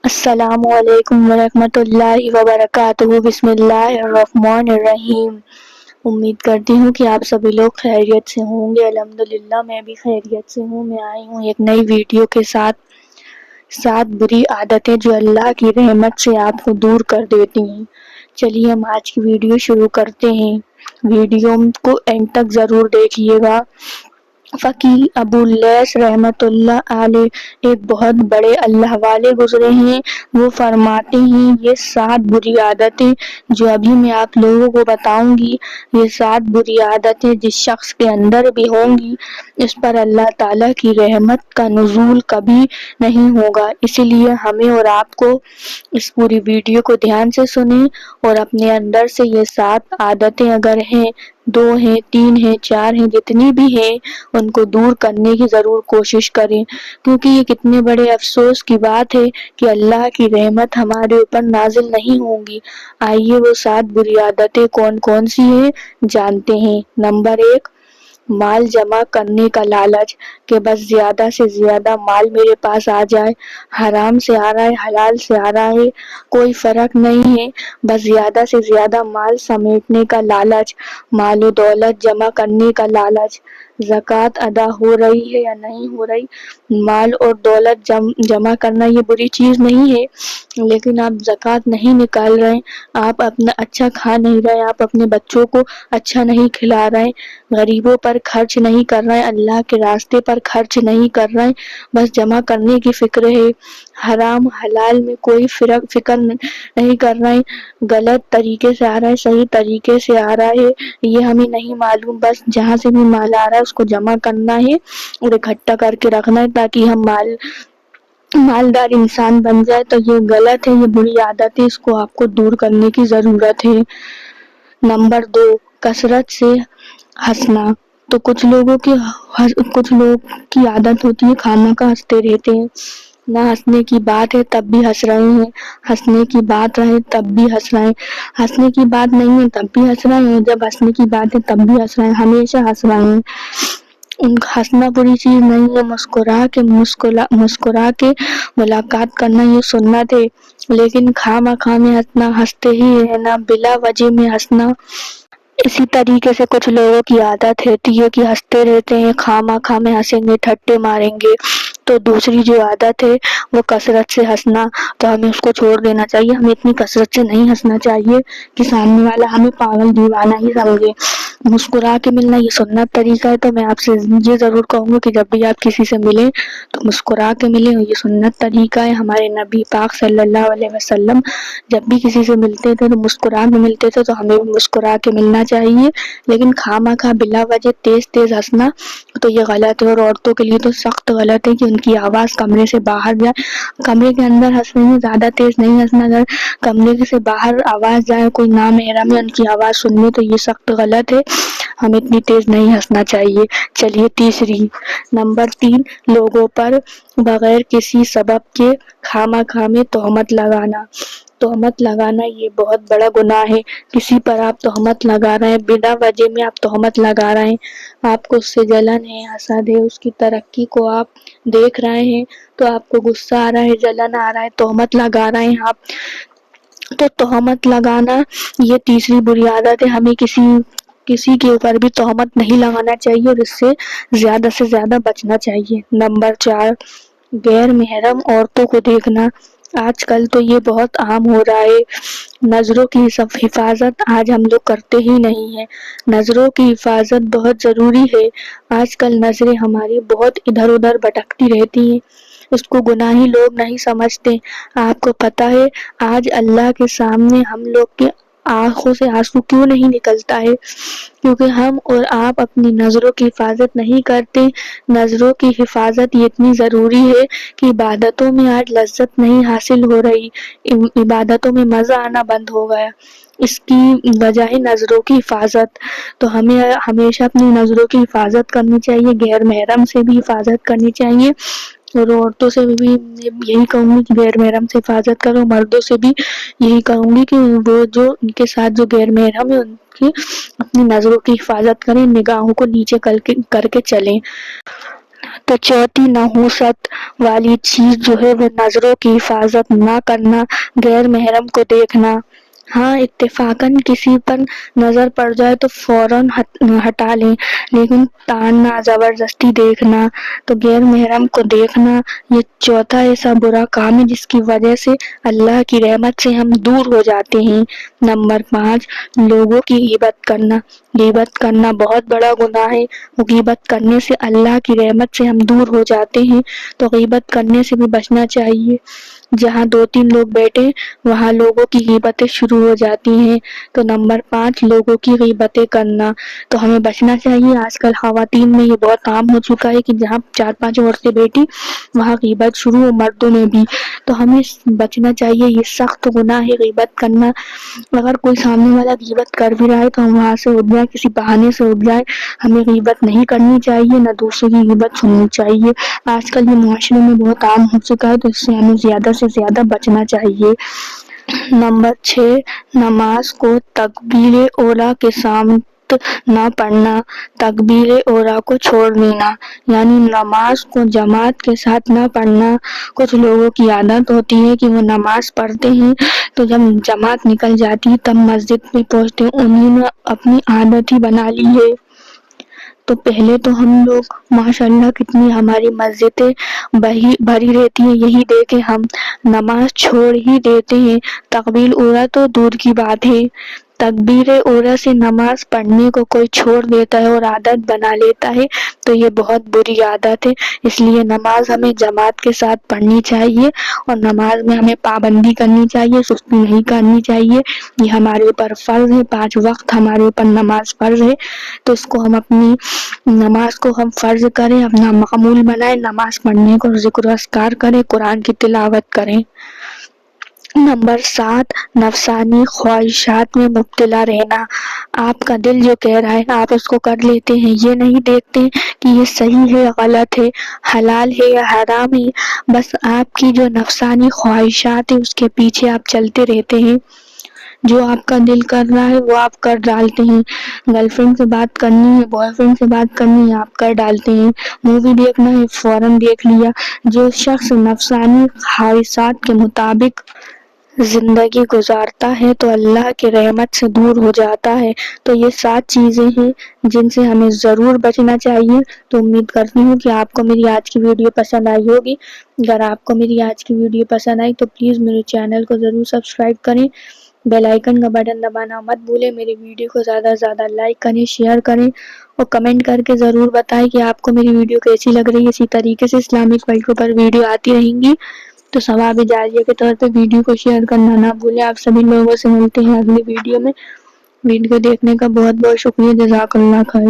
السلام علیکم ورحمۃ اللہ وبرکاتہ۔ بسم اللہ الرحمن الرحیم۔ امید کرتی ہوں کہ آپ سبھی لوگ خیریت سے ہوں گے۔ الحمدللہ میں بھی خیریت سے ہوں۔ میں آئی ہوں ایک نئی ویڈیو کے ساتھ 7 بری عادتیں جو اللہ کی رحمت سے آپ کو دور کر دیتی ہیں۔ چلیے ہم آج کی ویڈیو شروع کرتے ہیں۔ ویڈیو کو اینڈ تک ضرور دیکھیے گا۔ فقیہ ابو لیث رحمۃ اللہ علیہ ایک بہت بڑے اللہ والے گزرے ہیں۔ وہ فرماتے ہیں یہ 7 بری عادتیں جو ابھی میں آپ لوگوں کو بتاؤں گی، یہ 7 بری عادتیں جس شخص کے اندر بھی ہوں گی اس پر اللہ تعالیٰ کی رحمت کا نزول کبھی نہیں ہوگا۔ اسی لیے ہمیں اور آپ کو اس پوری ویڈیو کو دھیان سے سنیں اور اپنے اندر سے یہ 7 عادتیں اگر ہیں، 2 ہیں، 3 ہیں، 4 ہیں، جتنی بھی ہیں ان کو دور کرنے کی ضرور کوشش کریں، کیونکہ یہ کتنے بڑے افسوس کی بات ہے کہ اللہ کی رحمت ہمارے اوپر نازل نہیں ہوں گی۔ آئیے وہ 7 بری عادتیں کون کون سی ہیں جانتے ہیں۔ نمبر 1، مال جمع کرنے کا لالچ، کہ بس زیادہ سے زیادہ مال میرے پاس آ جائے، حرام سے آ رہا ہے حلال سے آ رہا ہے کوئی فرق نہیں ہے، بس زیادہ سے زیادہ مال سمیٹنے کا لالچ، مال و دولت جمع کرنے کا لالچ۔ زکوٰۃ ادا ہو رہی ہے یا نہیں ہو رہی، مال اور دولت جمع کرنا یہ بری چیز نہیں ہے، لیکن آپ زکوٰۃ نہیں نکال رہے، آپ اپنا اچھا کھا نہیں رہے، آپ اپنے بچوں کو اچھا نہیں کھلا رہے، غریبوں پر خرچ نہیں کر رہے، اللہ کے راستے پر خرچ نہیں کر رہے، بس جمع کرنے کی فکر ہے، حرام حلال میں کوئی فکر نہیں کر رہے، غلط طریقے سے آ رہا ہے صحیح طریقے سے آ رہا ہے یہ ہمیں نہیں معلوم، بس جہاں سے بھی مال آ رہا ہے اس کو جمع کرنا ہے اور اکٹھا کر کے رکھنا ہے تاکہ ہم مالدار انسان بن جائے۔ تو یہ غلط ہے، یہ بری عادت ہے، اس کو آپ کو دور کرنے کی ضرورت ہے۔ نمبر 2، کثرت سے ہنسنا، تو کچھ لوگ کی عادت ہوتی ہے خواہ مخواہ ہنستے رہتے ہیں، نہ ہنسنے کی بات ہے تب بھی ہنس رہے ہیں، ہنسنے کی بات رہے تب بھی ہنس رہے ہیں، ہنسنے کی بات نہیں ہے تب بھی ہنس رہے ہیں، جب ہنسنے کی بات ہے تب بھی ہنس رہے ہیں، ہمیشہ ہنس رہے ہیں۔ ہنسنا بری چیز نہیں ہے، مسکرا کے ملاقات کرنا یہ سنت ہے، لیکن خواہ مخواہ میں ہنسنا، ہنستے ہی رہنا، بلا وجہ میں ہنسنا، اسی طریقے سے کچھ لوگوں کی عادت رہتی ہے کہ ہنستے رہتے ہیں، خواہ مخواہ میں ہنسیں گے، ٹھٹے ماریں گے۔ تو دوسری جو عادت ہے وہ کثرت سے ہنسنا، تو ہمیں اس کو چھوڑ دینا چاہیے، ہمیں اتنی کثرت سے نہیں ہنسنا چاہیے کہ سامنے والا ہمیں پاگل دیوانہ ہی سمجھے۔ مسکرا کے ملنا یہ سنت طریقہ ہے، تو میں آپ سے یہ ضرور کہوں گا کہ جب بھی آپ کسی سے ملیں تو مسکرا کے ملیں، یہ سنت طریقہ ہے۔ ہمارے نبی پاک صلی اللہ علیہ وسلم جب بھی کسی سے ملتے تھے تو مسکرا کے ملتے تھے، تو ہمیں بھی مسکرا کے ملنا چاہیے، لیکن خواہ مخواہ بلا وجہ تیز تیز ہنسنا تو یہ غلط ہے، اور عورتوں کے لیے تو سخت غلط ہے کہ ان کی آواز کمرے سے باہر جائے، کمرے کے اندر ہنس رہی ہیں زیادہ تیز نہیں ہنسنا، اگر کمرے سے باہر آواز جائے کوئی نامحرم ہے ان کی آواز سننے تو یہ سخت غلط ہے، ہمیں اتنی تیز نہیں ہنسنا چاہیے۔ چلیے تیسری، نمبر 3، لوگوں پر بغیر کسی سبب کے خواہ مخواہ میں تہمت لگانا۔ تہمت لگانا یہ بہت بڑا گناہ ہے، کسی پر آپ تہمت لگا رہے ہیں، بنا وجہ میں آپ تہمت لگا رہے ہیں، آپ کو اس سے جلن ہے، حسد ہے، اس کی ترقی کو آپ دیکھ رہے ہیں تو آپ کو غصہ آ رہا ہے، جلن آ رہا ہے، تہمت لگا رہے ہیں آپ، تو تہمت لگانا یہ تیسری بری عادت ہے، ہمیں کسی کے اوپر بھی تہمت نہیں لگانا چاہیے اور اس سے زیادہ بچنا چاہیے۔ نمبر 4، غیر محرم عورتوں کو دیکھنا، آج کل تو یہ بہت عام ہو رہا ہے، نظروں کی حفاظت آج ہم لوگ کرتے ہی نہیں ہیں، نظروں کی حفاظت بہت ضروری ہے، آج کل نظریں ہماری بہت ادھر ادھر بھٹکتی رہتی ہیں، اس کو گناہی لوگ نہیں سمجھتے۔ آپ کو پتہ ہے آج اللہ کے سامنے ہم لوگ کے آنکھوں سے آنسو کیوں نہیں نکلتا ہے؟ کیونکہ ہم اور آپ اپنی نظروں کی حفاظت نہیں کرتے۔ نظروں کی حفاظت یہ اتنی ضروری ہے کہ عبادتوں میں آج لذت نہیں حاصل ہو رہی، عبادتوں میں مزہ آنا بند ہو گیا، اس کی وجہ ہے نظروں کی حفاظت، تو ہمیں ہمیشہ اپنی نظروں کی حفاظت کرنی چاہیے، غیر محرم سے بھی حفاظت کرنی چاہیے، اور عورتوں سے بھی یہی کہوں گی کہ غیر محرم سے حفاظت کرو، مردوں سے بھی یہی کہوں گی کہ وہ جو ان کے ساتھ جو غیر محرم ہے ان کی اپنی نظروں کی حفاظت کریں، نگاہوں کو نیچے کر کے چلیں۔ تو چوتھی نحوست والی چیز جو ہے وہ نظروں کی حفاظت نہ کرنا، غیر محرم کو دیکھنا۔ ہاں اتفاقاً کسی پر نظر پڑ جائے تو فوراً ہٹا لیں، لیکن تاننا، زبردستی دیکھنا، تو غیر محرم کو دیکھنا، یہ چوتھا ایسا برا کام ہے جس کی وجہ سے اللہ کی رحمت سے ہم دور ہو جاتے ہیں۔ نمبر 5، لوگوں کی غیبت کرنا۔ غیبت کرنا بہت بڑا گناہ ہے۔ غیبت کرنے سے اللہ کی رحمت سے ہم دور ہو جاتے ہیں، تو غیبت کرنے سے بھی بچنا چاہیے۔ جہاں 2-3 لوگ بیٹھے وہاں لوگوں کی غیبتیں شروع ہو جاتی ہیں۔ تو نمبر 5، لوگوں کی غیبتیں کرنا، تو ہمیں بچنا چاہیے۔ آج کل خواتین میں یہ بہت عام ہو چکا ہے کہ جہاں 4-5 عورتیں بیٹھی وہاں غیبت شروع ہو، مردوں میں بھی، تو ہمیں بچنا چاہیے۔ یہ سخت گناہ ہے غیبت کرنا۔ اگر کوئی سامنے والا غیبت کر بھی رہا ہے تو ہم وہاں سے اٹھ جائیں، کسی بہانے سے اٹھ جائیں۔ ہمیں غیبت نہیں کرنی چاہیے، نہ دوسرے کی غیبت سننی چاہیے۔ آج کل یہ معاشرے میں بہت عام ہو چکا ہے، تو اس سے ہمیں زیادہ سے زیادہ بچنا چاہیے۔ نمبر 6، نماز کو تکبیر اولیٰ کے ساتھ نہ پڑھنا، تکبیر اولیٰ کو چھوڑ دینا، یعنی نماز کو جماعت کے ساتھ نہ پڑھنا۔ کچھ لوگوں کی عادت ہوتی ہے کہ وہ نماز پڑھتے ہیں تو جب جماعت نکل جاتی ہے تب مسجد میں پہنچتے ہیں، انہوں نے اپنی عادت ہی بنا لی ہے۔ تو پہلے تو ہم لوگ ماشاءاللہ کتنی ہماری مسجدیں بھری رہتی ہیں، یہی دیکھیں ہم نماز چھوڑ ہی دیتے ہیں۔ تکبیر اولیٰ تو دور کی بات ہے، تکبیر اولیٰ سے نماز پڑھنے کو کوئی چھوڑ دیتا ہے اور عادت بنا لیتا ہے تو یہ بہت بری عادت ہے۔ اس لیے نماز ہمیں جماعت کے ساتھ پڑھنی چاہیے اور نماز میں ہمیں پابندی کرنی چاہیے، سستی نہیں کرنی چاہیے۔ یہ ہمارے اوپر فرض ہے، 5 وقت ہمارے اوپر نماز فرض ہے، تو اس کو ہم اپنی نماز کو ہم فرض کریں، اپنا معمول بنائیں، نماز پڑھنے کو ذکر و اذکار کریں، قرآن کی تلاوت کریں۔ نمبر 7، نفسانی خواہشات میں مبتلا رہنا۔ آپ کا دل جو کہہ رہا ہے آپ اس کو کر لیتے ہیں، یہ نہیں دیکھتے کہ یہ صحیح ہے یا غلط ہے، حلال ہے یا حرام ہے، بس آپ کی جو نفسانی خواہشات ہیں اس کے پیچھے آپ چلتے رہتے ہیں۔ جو آپ کا دل کر رہا ہے وہ آپ کر ڈالتے ہیں۔ گرل فرینڈ سے بات کرنی ہے، بوائے فرینڈ سے بات کرنی ہے، آپ کر ڈالتے ہیں۔ مووی دیکھنا ہے، فوراً دیکھ لیا۔ جو شخص نفسانی خواہشات کے مطابق زندگی گزارتا ہے تو اللہ کی رحمت سے دور ہو جاتا ہے۔ تو یہ 7 چیزیں ہیں جن سے ہمیں ضرور بچنا چاہیے۔ تو امید کرتی ہوں کہ آپ کو میری آج کی ویڈیو پسند آئی ہوگی۔ اگر آپ کو میری آج کی ویڈیو پسند آئی تو پلیز میرے چینل کو ضرور سبسکرائب کریں، بیل آئیکن کا بٹن دبانا مت بھولیں، میری ویڈیو کو زیادہ سے زیادہ لائک کریں، شیئر کریں اور کمنٹ کر کے ضرور بتائیں کہ آپ کو میری ویڈیو کیسی لگ رہی ہے۔ اسی طریقے سے اسلامک ورلڈ پر ویڈیو آتی رہیں گی، تو ثواب جاریہ کے طور پہ ویڈیو کو شیئر کرنا نہ بھولیں۔ آپ سبھی لوگوں سے ملتے ہیں اگلی ویڈیو میں۔ ویڈیو دیکھنے کا بہت بہت شکریہ، جزاک اللہ خیر۔